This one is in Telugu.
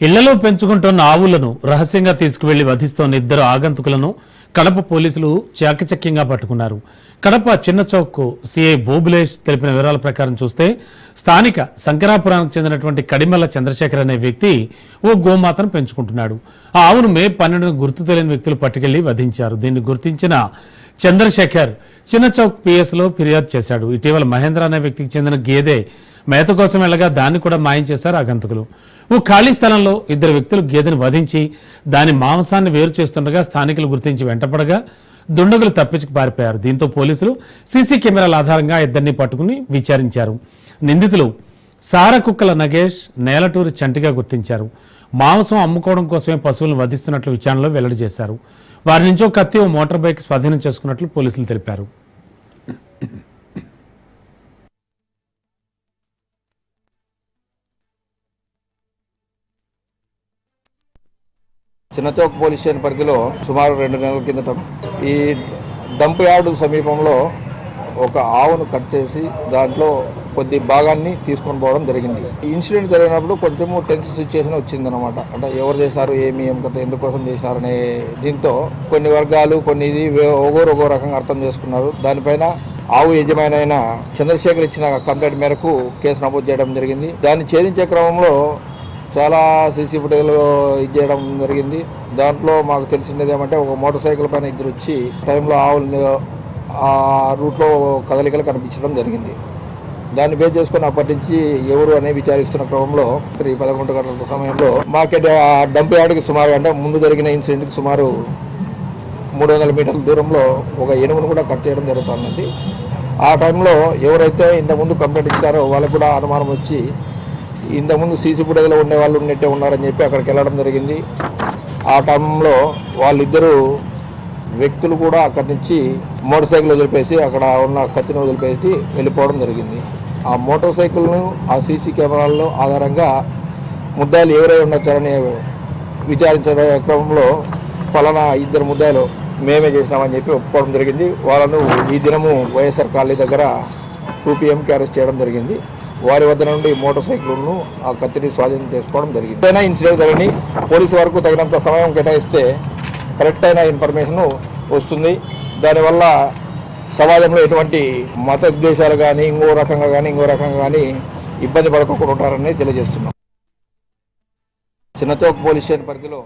ఇళ్లలో పెంచుకుంటున్న ఆవులను రహస్యంగా తీసుకువెళ్లి వధిస్తోన్న ఇద్దరు ఆగంతుకులను కడప పోలీసులు చాకచక్యంగా పట్టుకున్నారు. కడప చిన్న చౌక్ సిఐ బోబులేష్ తెలిపిన వివరాల ప్రకారం చూస్తే స్థానిక శంకరాపురానికి చెందినటువంటి కడిమల్ల చంద్రశేఖర్ అనే వ్యక్తి ఓ గోమాతను పెంచుకుంటున్నాడు. ఆ ఆవును మే 12న గుర్తు తెలియని వ్యక్తులు పట్టుకెళ్లి వధించారు. దీన్ని గుర్తించిన చంద్రశేఖర్ చిన్న చౌక్ పిఎస్లో ఫిర్యాదు చేశాడు. ఇటీవల మహేంద్ర అనే వ్యక్తికి చెందిన గేదె మేత కోసం వెళ్ళగా దాన్ని కూడా మాయం చేశారు ఆగంతకులు. ఓ ఖాళీ స్థలంలో ఇద్దరు వ్యక్తులు గేదెను వధించి దాని మాంసాన్ని వేరు చేస్తుండగా స్థానికులు గుర్తించి వెంటపడగా దుండగులు తప్పించుకు పారిపోయారు. దీంతో పోలీసులు సీసీ కెమెరాల ఆధారంగా ఇద్దరిని పట్టుకుని విచారించారు. నిందితులు సారకుక్కల నగేష్, నేలటూరి చంటిగా గుర్తించారు. మాంసం అమ్ముకోవడం కోసమే పశువులను వధిస్తున్నట్లు విచారణలో వెల్లడి చేశారు. వారి నుంచి ఒక కత్తి, ఓ మోటార్ బైక్ స్వాధీనం చేసుకున్నట్లు పోలీసులు తెలిపారు. చిన్నచౌక్ పోలీస్ స్టేషన్ పరిధిలో సుమారు 2 నెలల కిందట ఈ డంప్ యార్డు సమీపంలో ఒక ఆవును కట్ చేసి దాంట్లో కొద్ది భాగాన్ని తీసుకొని పోవడం జరిగింది. ఈ ఇన్సిడెంట్ జరిగినప్పుడు కొంచెము టెన్స్ సిచ్యుయేషన్ వచ్చిందనమాట. అంటే ఎవరు చేశారు, ఏం కథ, ఎందుకోసం చేశారనే దీంతో కొన్ని వర్గాలు ఇది ఒక్కో రకంగా అర్థం చేసుకున్నారు. దానిపైన ఆవు యజమాని అయిన చంద్రశేఖర్ ఇచ్చిన కంప్లైంట్ మేరకు కేసు నమోదు చేయడం జరిగింది. దాన్ని ఛేదించే క్రమంలో చాలా సీసీ ఫుటేజ్లు చేయడం జరిగింది. దాంట్లో మాకు తెలిసినది ఏమంటే ఒక మోటార్ సైకిల్ పైన ఇద్దరు వచ్చి టైంలో ఆవులు ఆ రూట్లో కదలికలు కనిపించడం జరిగింది. దాన్ని బేస్ చేసుకుని అప్పటి నుంచి ఎవరు అనేది విచారిస్తున్న క్రమంలో 11 గంటల సమయంలో మార్కెట్ ఆ డంప్ యార్డ్కి సుమారు, అంటే ముందు జరిగిన ఇన్సిడెంట్కి సుమారు 300 మీటర్ల దూరంలో ఒక ఏనుగును కూడా కట్ చేయడం జరుగుతుంది. ఆ టైంలో ఎవరైతే ఇంతకుముందు కంప్లైంట్ ఇచ్చారో వాళ్ళకు కూడా అనుమానం వచ్చి ఇంతకుముందు సీసీ ఫుటేజ్లో ఉండే వాళ్ళు ఉన్నట్టే ఉన్నారని చెప్పి అక్కడికి వెళ్ళడం జరిగింది. ఆ టైంలో వాళ్ళిద్దరూ వ్యక్తులు కూడా అక్కడి నుంచి మోటార్ సైకిల్ వదిలిపేసి అక్కడ ఉన్న కత్తిని వదిలిపేసి వెళ్ళిపోవడం జరిగింది. ఆ మోటార్ సైకిల్ను ఆ సీసీ కెమెరాల్లో ఆధారంగా ముద్దాయిలు ఎవరై ఉండొచ్చారని విచారించే క్రమంలో పలానా ఇద్దరు ముద్దాయిలు మేమే చేసినామని చెప్పి ఒప్పుకోవడం జరిగింది. వాళ్ళను ఈ దినము వైఎస్ఆర్ కాలనీ దగ్గర 2 PM అరెస్ట్ చేయడం జరిగింది. వారి వద్ద నుండి మోటార్ సైకిల్ను ఆ కత్తిని స్వాధీనం చేసుకోవడం జరిగింది. ఏదైనా ఇన్సిడెంట్ జరిగి పోలీసు వరకు తగినంత సమయం కేటాయిస్తే కరెక్ట్ అయిన ఇన్ఫర్మేషన్ వస్తుంది. దానివల్ల సమాజంలో ఎటువంటి మత ఉద్దేశాలు కానీ ఇంకో రకంగా కానీ ఇబ్బంది పడకుండా ఉంటారని తెలియజేస్తున్నాం. చిన్నచౌక్ పోలీస్ స్టేషన్ పరిధిలో